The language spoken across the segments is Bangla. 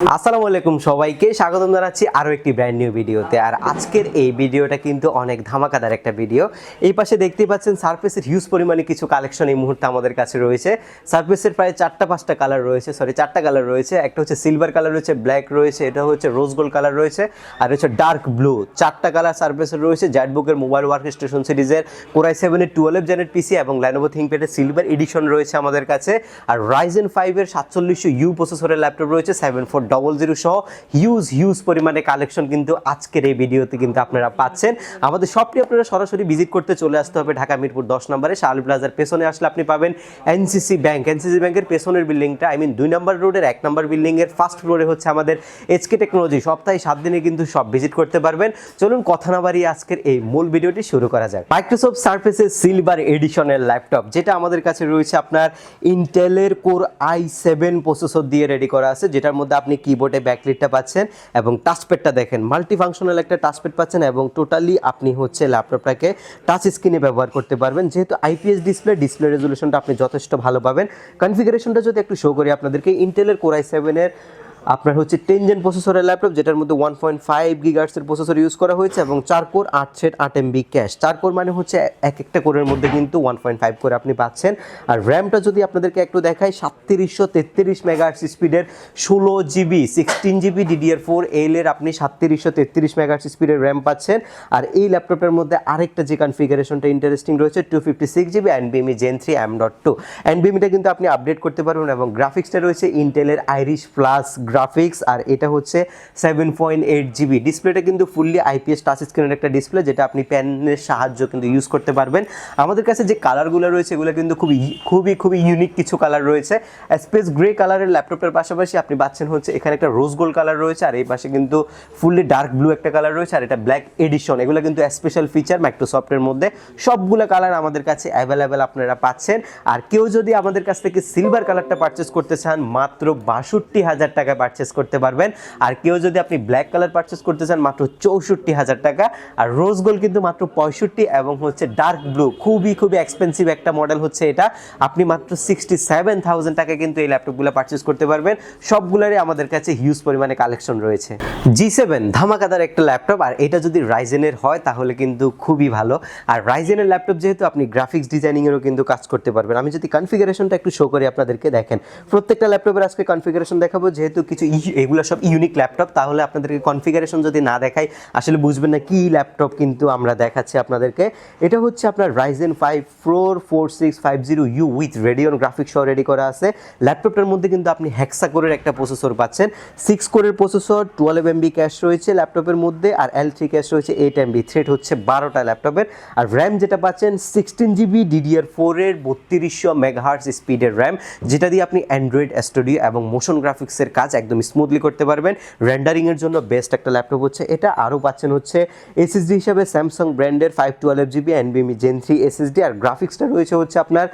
আসসালামু আলাইকুম সবাইকে স্বাগতম জানাচ্ছি আরও একটি ব্র্যান্ড নিউ ভিডিওতে। আর আজকের এই ভিডিওটা কিন্তু অনেক ধামাকাদার একটা ভিডিও। এই পাশে দেখতেই পাচ্ছেন সারফেসের হিউজ পরিমাণে কিছু কালেকশন এই মুহূর্তে আমাদের কাছে রয়েছে। সারফেসের প্রায় চারটা কালার রয়েছে। একটা হচ্ছে সিলভার কালার রয়েছে, ব্ল্যাক রয়েছে, এটা হচ্ছে রোজ গোল্ড কালার রয়েছে, আর হচ্ছে ডার্ক ব্লু। চারটা কালার সারফেসের রয়েছে। জ্যাটবুকের মোবাইল ওয়ার্ক স্টেশন সিরিজের কোরাই 7-এর 12 জেনের পিসি এবং লেনোভো থিংকপ্যাডের সিলভার এডিশন রয়েছে আমাদের কাছে। আর রাইজেন 5-এর 4700U প্রসেসরের ল্যাপটপ রয়েছে 7400 সহ হিউজ পরিমাণে কালেকশন কিন্তু আজকের এই ভিডিওতে কিন্তু আপনারা পাচ্ছেন। আমাদের শপটি আপনারা সরাসরি ভিজিট করতে চলে আসতে হবে ঢাকা মিরপুর 10 নম্বরে শাহলী প্লাজার পেছনে আসলে আপনি পাবেন এনসিসি ব্যাংকের পেছনের বিল্ডিংটা, 2 নম্বর রোডের 1 নম্বর বিল্ডিংয়ের ফার্স্ট ফ্লোরে হচ্ছে আমাদের এইচকে টেকনোলজি। সপ্তাহে 7 দিনে কিন্তু সব ভিজিট করতে পারবেন। চলুন কথা না বাড়িয়ে আজকের এই মূল ভিডিওটি শুরু করা যাক। মাইক্রোসফট সারফেসের সিলভার এডিশনের ল্যাপটপ যেটা আমাদের কাছে রয়েছে আপনার ইন্টেলের কোর i7 প্রসেসর দিয়ে রেডি করা আছে, যেটার মধ্যে আপনি কিবোর্ডে ব্যাকলিটটা পাচ্ছেন এবং টাচপ্যাডটা দেখেন মাল্টি ফাংশনাল একটা টাচপ্যাড পাচ্ছেন এবং টোটালি আপনি হচ্ছে ল্যাপটপটাকে টাচ স্ক্রিনে ব্যবহার করতে পারবেন। যেহেতু আইপিএস ডিসপ্লে রেজলিউশনটা আপনি যথেষ্ট ভালো পাবেন। কনফিগারেশনটা যদি একটু শো করি আপনাদেরকে, ইন্টেলের কোর i7-এর আপনার হচ্ছে 10 জেন প্রসেসরের ল্যাপটপ, যেটার মধ্যে 1.5 গিগাহার্টজের প্রসেসর ইউজ করা হয়েছে এবং 4 core 8 thread 8 MB cash. 4 core মানে হচ্ছে একটা কোরের মধ্যে কিন্তু 1.5 কোর আপনি পাচ্ছেন। আর র্যামটা যদি আপনাদেরকে একটু দেখাই, 3733 মেগাহার্টজ স্পিডের 16GB 16GB DDR4L এর আপনি 3733 মেগাহার্টজ স্পিডের র্যাম পাচ্ছেন। আর এই ল্যাপটপের মধ্যে আরেকটা যে কনফিগারেশনটা ইন্টারেস্টিং রয়েছে, 256GB NVMe Gen 3 M.2 NVMe কিন্তু আপনি আপডেট করতে পারবেন এবং গ্রাফিক্সটা রয়েছে ইন্টেলের আইরিশ প্লাস গ্রাফিক্স। আর এটা হচ্ছে 7.8GB। ডিসপ্লেটা কিন্তু ফুললি আইপিএস টাচ স্ক্রিনের একটা ডিসপ্লে, যেটা আপনি পেনের সাহায্য কিন্তু ইউজ করতে পারবেন। আমাদের কাছে যে কালারগুলো রয়েছে এগুলো কিন্তু খুবই ইউনিক কিছু কালার রয়েছে। স্পেস গ্রে কালারের ল্যাপটপের পাশাপাশি আপনি পাচ্ছেন হচ্ছে এখানে একটা রোজ গোল্ড কালার রয়েছে, আর এই পাশে কিন্তু ফুললি ডার্ক ব্লু একটা কালার রয়েছে, আর এটা ব্ল্যাক এডিশন। এগুলো কিন্তু স্পেশাল ফিচার মাইক্রোসফটের মধ্যে। সবগুলো কালার আমাদের কাছে অ্যাভেলেবেল আপনারা পাচ্ছেন। আর কেউ যদি আমাদের কাছ থেকে সিলভার কালারটা পারচেস করতে চান মাত্র 62,000 টাকা পারচেস করতে পারবেন। আর কেউ যদি আপনি ব্ল্যাক কালার পারচেস করতে চান মাত্র 64,000 টাকা। আর রোজ গোল্ড কিন্তু মাত্র 65, এবং হচ্ছে ডার্ক ব্লু খুবই এক্সপেন্সিভ একটা মডেল হচ্ছে এটা, আপনি মাত্র 67,000 টাকা কিন্তু এই ল্যাপটপগুলো পারচেস করতে পারবেন। সবগুলোরই আমাদের কাছে হিউজ পরিমাণে কালেকশন রয়েছে। G7 ধামাকাদার একটা ল্যাপটপ, আর এটা যদি রাইজেনের হয় তাহলে কিন্তু খুবই ভালো। আর রাইজেনের ল্যাপটপ যেহেতু আপনি গ্রাফিক্স ডিজাইনিংয়েরও কিন্তু কাজ করতে পারবেন। আমি যদি কনফিগারেশনটা একটু শো করি আপনাদেরকে, দেখেন প্রত্যেকটা ল্যাপটপের আজকে কনফিগারেশন দেখাবো। যেহেতু কিছু এগুলো সব ইউনিক ল্যাপটপ, তাহলে আপনাদেরকে কনফিগারেশন যদি না দেখাই আসলে বুঝবেন না কি ল্যাপটপ কিন্তু আমরা দেখাচ্ছি আপনাদেরকে। এটা হচ্ছে আপনার Ryzen 5 4650U with Radeon graphics সহ রেডি করা আছে। ল্যাপটপটার মধ্যে কিন্তু আপনি হেক্সা কোরের একটা প্রসেসর পাচ্ছেন, 6 কোরের প্রসেসর, 12 এমবি ক্যাশ রয়েছে ল্যাপটপের মধ্যে, আর L3 ক্যাশ রয়েছে 8 এমবি, থ্রেড হচ্ছে 12টা ল্যাপটপের। আর র্যাম যেটা পাচ্ছেন 16GB DDR4-এর 3200 মেগাহার্টজ স্পিডের র্যাম, যেটা দিয়ে আপনি অ্যান্ড্রয়েড স্টুডিও এবং মোশন গ্রাফিক্সের কাজ একদম স্মুথলি করতে পারবেন। রেন্ডারিংয়ের জন্য বেস্ট একটা ল্যাপটপ হচ্ছে এটা। আরও পাচ্ছেন হচ্ছে এসএসডি হিসাবে স্যামসাং ব্র্যান্ডের 512GB NVMe Gen 3 SSD। আর গ্রাফিক্সটা রয়েছে হচ্ছে আপনার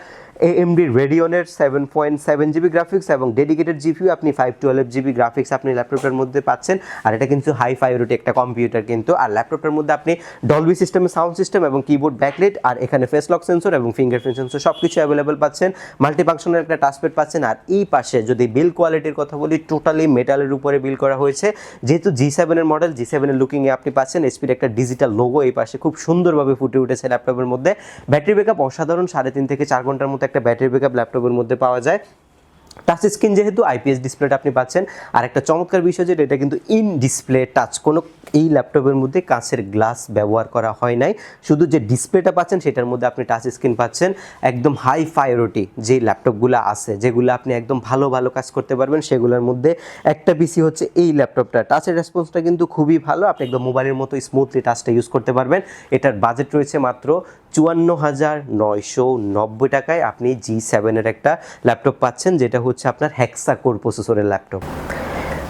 AMD রেডিয়নের 7.7GB গ্রাফিক্স এবং ডেডিকেটেড জিপিইউ আপনি 512GB গ্রাফিক্স আপনি ল্যাপটপের মধ্যে পাচ্ছেন। আর এটা কিন্তু হাই ফাইভরিটি একটা কম্পিউটার কিন্তু। আর ল্যাপটপের মধ্যে আপনি ডলবি সিস্টেমে সাউন্ড সিস্টেম এবং কিবোর্ড ব্যাকলাইট, আর এখানে ফেস লক সেন্সর এবং ফিঙ্গারপ্রিন্ট সেন্সর সব কিছু অ্যাভেলেবেল পাচ্ছেন। মাল্টিফাংশনাল একটা টাচপ্যাড পাচ্ছেন। আর এই পাশে যদি বিল কোয়ালিটির কথা বলি, টোটালি মেটালের উপরে বিল করা হয়েছে। যেহেতু G7-এর মডেল, G7-এর লুকিংয়ে আপনি পাচ্ছেন এসপির একটা ডিজিটাল লোগো এই পাশে খুব সুন্দরভাবে ফুটে উঠেছে ল্যাপটপের মধ্যে। ব্যাটারি ব্যাকআপ অসাধারণ, 3.5 থেকে 4 ঘন্টার মতো একটা ব্যাটারি ব্যাকআপ ল্যাপটপের মধ্যে পাওয়া যায়। টাচ স্ক্রিন যেহেতু আইপিএস ডিসপ্লেটা আপনি পাচ্ছেন। আর একটা চমৎকার বিষয় যেটা, এটা কিন্তু ইন ডিসপ্লে টাচ, কোনো এই ল্যাপটপের মধ্যে কাঁচের গ্লাস ব্যবহার করা হয় নাই, শুধু যে ডিসপ্লেটা পাচ্ছেন সেটার মধ্যে আপনি টাচ স্ক্রিন পাচ্ছেন। একদম হাই ফাইরিটি যে ল্যাপটপগুলো আছে, যেগুলো আপনি একদম ভালো কাজ করতে পারবেন, সেগুলোর মধ্যে একটা পিসি হচ্ছে এই ল্যাপটপটা। টাচের রেসপন্সটা কিন্তু খুবই ভালো, আপনি একদম মোবাইলের মতো স্মুথলি টাচটা ইউজ করতে পারবেন। এটার বাজেট রয়েছে মাত্র 54,990 টাকায় আপনি G7-এর একটা ল্যাপটপ পাচ্ছেন, যেটা হচ্ছে আপনার হেক্সা কোর প্রসেসরের ল্যাপটপ।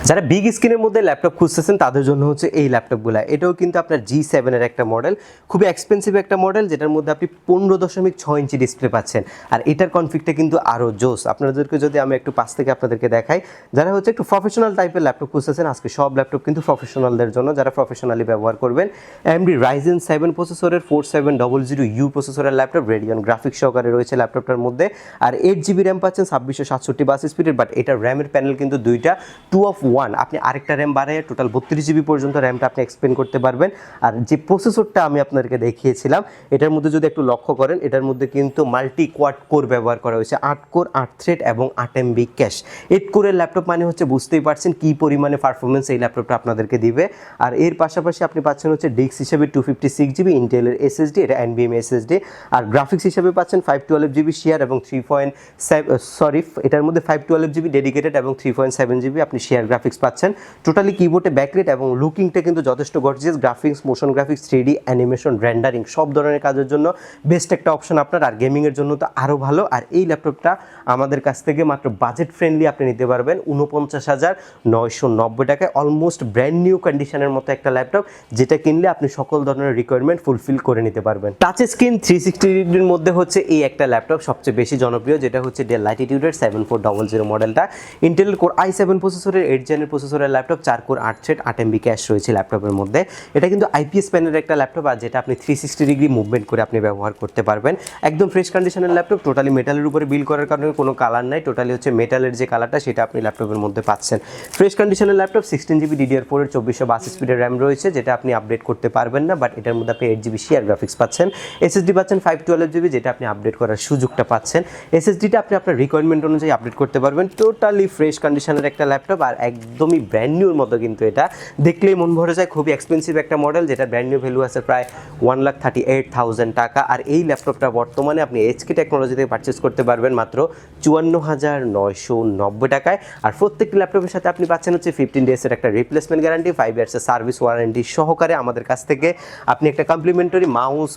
যারা বিগ স্ক্রিনের মধ্যে ল্যাপটপ খুঁজতেছেন তাদের জন্য হচ্ছে এই ল্যাপটপগুলো। এটাও কিন্তু আপনার G7-এর একটা মডেল, খুবই এক্সপেন্সিভ একটা মডেল, যেটার মধ্যে আপনি 15.6 ইঞ্চি ডিসপ্লে পাচ্ছেন। আর এটার কনফিগটা কিন্তু আরও জোস। আপনাদেরকে যদি আমি একটু পাশ থেকে আপনাদেরকে দেখাই, যারা হচ্ছে একটু প্রফেশনাল টাইপের ল্যাপটপ খুঁজতেছেন, আজকে সব ল্যাপটপ কিন্তু প্রফেশনালদের জন্য, যারা প্রফেশনালি ব্যবহার করবেন। AMD রাইজেন 7 প্রসেসরের 4700U প্রসেসরের ল্যাপটপ, রেডিয়ন গ্রাফিক্স সহকারে রয়েছে ল্যাপটপটার মধ্যে। আর 8GB র্যাম পাচ্ছেন, 2667 বাস স্পিডের। বাট এটার র্যামের প্যানেল কিন্তু দুইটা, 2 of ওয়ান, আপনি আরেকটা র্যাম বাড়ায় টোটাল 32 জিবি পর্যন্ত র্যামটা আপনি এক্সপেন্ড করতে পারবেন। আর যে প্রসেসরটা আমি আপনাদেরকে দেখিয়েছিলাম এটার মধ্যে যদি একটু লক্ষ্য করেন, এটার মধ্যে কিন্তু মাল্টি কোয়াড কোর ব্যবহার করা হয়েছে, 8 কোর 8 থ্রেড এবং 8 MB ক্যাশ। 8 কোরের ল্যাপটপ মানে হচ্ছে বুঝতেই পারছেন কী পরিমাণে পারফরমেন্স এই ল্যাপটপটা আপনাদেরকে দিবে। আর এর পাশাপাশি আপনি পাচ্ছেন হচ্ছে ডিস্ক হিসেবে 256 জিবি ইন্টেলের SSD, এটা NVMe SSD। আর গ্রাফিক্স হিসেবে পাচ্ছেন 512 জিবি শেয়ার এবং এটার মধ্যে 512 জিবি ডেডিকেটেড এবং 3.7 জিবি আপনি শেয়ার গ্রাফিক্স পাচ্ছেন। টোটালি কিবোর্ডে ব্যাকলাইট এবং লুকিংটা কিন্তু যথেষ্ট gorgeous. Graphics, motion graphics, 3D animation, rendering সব ধরনের কাজের জন্য বেস্ট একটা অপশন আপনার। আর গেমিংয়ের জন্য তো আরও ভালো। আর এই ল্যাপটপটা আমাদের কাছ থেকে মাত্র বাজেট ফ্রেন্ডলি আপনি নিতে পারবেন 49,990 টাকায়। অলমোস্ট ব্র্যান্ড নিউ কন্ডিশনের মতো একটা ল্যাপটপ, যেটা কিনলে আপনি সকল ধরনের রিকোয়ারমেন্ট ফুলফিল করে নিতে পারবেন। টাচ স্ক্রিন 360 ডিগ্রির মধ্যে হচ্ছে এই একটা ল্যাপটপ সবচেয়ে বেশি জনপ্রিয়, যেটা হচ্ছে ডেল ল্যাটিটিউডের 7400 মডেলটা। ইন্টেলের কোর i7 প্রসেসরের 8 জেনের প্রসেসরের laptop, 4 core 8 thread 8 MB cash রয়েছে ল্যাপটপের মধ্যে। এটা কিন্তু IPS প্যানেলের একটা ল্যাপটপ, আর যেটা আপনি 360 ডিগ্রি মুভমেন্ট করে আপনি ব্যবহার করতে পারবেন। একদম ফ্রেশ কন্ডিশনের ল্যাপটপ, টোটালি মেটালের উপরে বিল্ড করার কারণে কোনো কালার নাই, টোটালি হচ্ছে মেটালের যে কালারটা সেটা আপনি ল্যাপটপের মধ্যে পাচ্ছেন। ফ্রেশ কন্ডিশনের ল্যাপটপ, 16 জিবি DDR4 এর 2462 স্পিডের র্যাম রয়েছে, যেটা আপনি আপডেট করতে পারবেন না, বাট এটার মধ্যে আপনি 8 জিবি শেয়ার গ্রাফিক্স পাচ্ছেন। SSD পাচ্ছেন 512 জিবি, যেটা আপনি আপডেট করার সুযোগটা পাচ্ছেন। SSDটা আপনি আপনার রিকোয়ারমেন্ট অনুযায়ী আপডেট করতে পারবেন। টোটালি ফ্রেশ কন্ডিশনের একটা ল্যাপটপ, আর একদমই ব্র্যান্ড নিউর মতো কিন্তু এটা দেখলেই মন ভরে যায়। খুবই এক্সপেন্সিভ একটা মডেল, যেটা ব্র্যান্ড নিউ ভ্যালু আছে প্রায় 1,38,000 টাকা। আর এই ল্যাপটপটা বর্তমানে আপনি HK টেকনোলজি থেকে পারচেস করতে পারবেন মাত্র 54,990 টাকায়। আর প্রত্যেকটি ল্যাপটপের সাথে আপনি পাচ্ছেন হচ্ছে 15 ডেজের একটা রিপ্লেসমেন্ট গ্যারান্টি, 5 ইয়ার্সের সার্ভিস ওয়ারেন্টি সহকারে। আমাদের কাছ থেকে আপনি একটা কমপ্লিমেন্টারি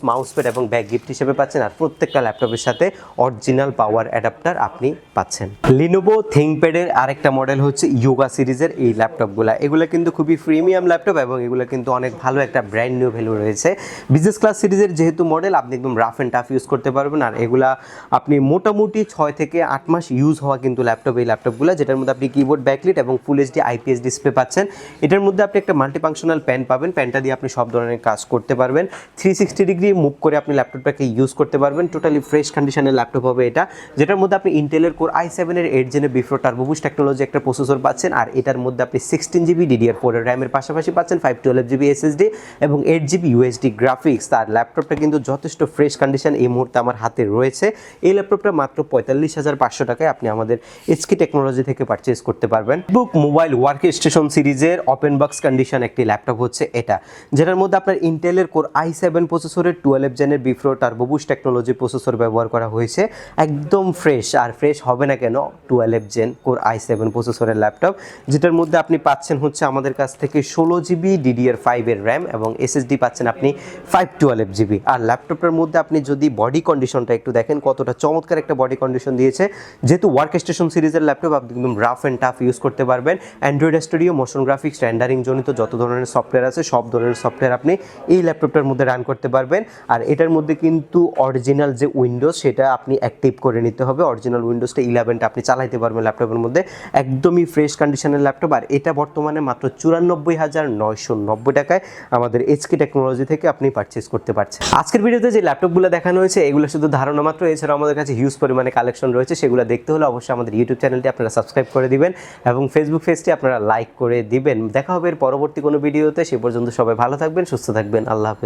মাউস প্যাড এবং ব্যাক গিফট হিসেবে পাচ্ছেন। আর প্রত্যেকটা ল্যাপটপের সাথে অরিজিনাল পাওয়ার অ্যাডাপ্টার আপনি পাচ্ছেন। লিনোভো থিংকপ্যাডের আরেকটা মডেল হচ্ছে ইয়োগা সিরিজের এই ল্যাপটপগুলো। এগুলো কিন্তু খুবই প্রিমিয়াম ল্যাপটপ এবং এগুলো কিন্তু অনেক ভালো একটা ব্র্যান্ড নিউ ভ্যালু রয়েছে। বিজনেস ক্লাস সিরিজের যেহেতু মডেল, আপনি একদম রাফ অ্যান্ড টাফ ইউজ করতে পারবেন। আর এগুলা আপনি মোটামুটি 6 থেকে 8 মাস ইউজ হওয়া কিন্তু ল্যাপটপ এই ল্যাপটপগুলো, যেটার মধ্যে আপনি কিবোর্ড ব্যাকলাইট এবং ফুল HD IPS ডিসপ্লে পাচ্ছেন। এটার মধ্যে আপনি একটা মাল্টিফাংশনাল প্যান পাবেন, প্যানটা দিয়ে আপনি সব ধরনের কাজ করতে পারবেন। 360 ডিগ্রি মুভ করে আপনি ল্যাপটপটাকে ইউজ করতে পারবেন। টোটালি ফ্রেশ কন্ডিশনের ল্যাপটপ হবে এটা, যেটার মধ্যে আপনি ইন্টেলের কোর i7 এর 8 জেনের বিফোর টার্বো বুস্ট টেকনোলজি একটা প্রসেসর পাচ্ছেন। আর এটার মধ্যে আপনি 16 জিবি DDR4 এর র্যামের পাশাপাশি পাচ্ছেন 512 জিবি SSD এবং 8 জিবি USD গ্রাফিক্স। তার ল্যাপটপটা কিন্তু যথেষ্ট ফ্রেশ কন্ডিশন এই মুহূর্তে আমার হাতে রয়েছে। এই ল্যাপটপটা মাত্র 45,500 টাকায় আপনি আমাদের HK টেকনোলজি থেকে পারচেজ করতে পারবেন। বুক মোবাইল ওয়ার্ক স্টেশন সিরিজের ওপেন বক্স কন্ডিশন একটি ল্যাপটপ হচ্ছে এটা, যেটার মধ্যে আপনার ইন্টেলের কোর i7 প্রসেসরের 12 জেনের before turbo boost technology processor ব্যবহার করা হয়েছে। একদম ফ্রেশ, আর ফ্রেশ হবে না কেন, 12 জেন কোর i7 প্রসেসরের ল্যাপটপ, যেটার মধ্যে আপনি পাচ্ছেন হচ্ছে আমাদের কাছ থেকে 16 জিবি DDR5 এর র্যাম এবং SSD পাচ্ছেন আপনি 512 জিবি। আর ল্যাপটপটার মধ্যে আপনি যদি বডি কন্ডিশনটা একটু দেখেন, কতটা চমৎকার একটা বডি কন্ডিশন দিয়েছে। যেহেতু ওয়ার্ক স্টেশন সিরিজের ল্যাপটপ, আপনি একদম রাফ অ্যান্ড টাফ ইউজ করতে পারবেন। Android studio, motion graphics, rendering জনিত যত ধরনের সফটওয়্যার আছে সব ধরনের সফটওয়্যার আপনি এই ল্যাপটপটার মধ্যে রান করতে পারবেন। আর এটার মধ্যে কিন্তু অরিজিনাল যে উইন্ডোজ সেটা আপনি অ্যাক্টিভ করে নিতে হবে। অরিজিনাল উইন্ডোজটা 11টা আপনি চালাইতে পারবেন ল্যাপটপের মধ্যে। একদমই ফ্রেশ কন্ডিশনের ল্যাপটপ, আর এটা বর্তমানে মাত্র 94,990 টাকায় আমাদের HK টেকনোলজি থেকে আপনি পারচেজ করতে পারছেন। আজকের ভিডিওতে যে ল্যাপটপগুলো দেখানো হয়েছে এগুলো শুধু ধারণা মাত্র, এছাড়া আমাদের কাছে হিউজ পরিমাণে কালেকশন রয়েছে। সেগুলো দেখতে হলে অবশ্যই আমাদের ইউটিউব চ্যানেলটি আপনারা সাবস্ক্রাইব করে দিবেন এবং ফেসবুক পেজটি আপনারা লাইক করে দিবেন। দেখা হবে এর পরবর্তী কোনো ভিডিওতে। সে পর্যন্ত সবাই ভালো থাকবেন, সুস্থ থাকবেন। আল্লাহ হাফেজ।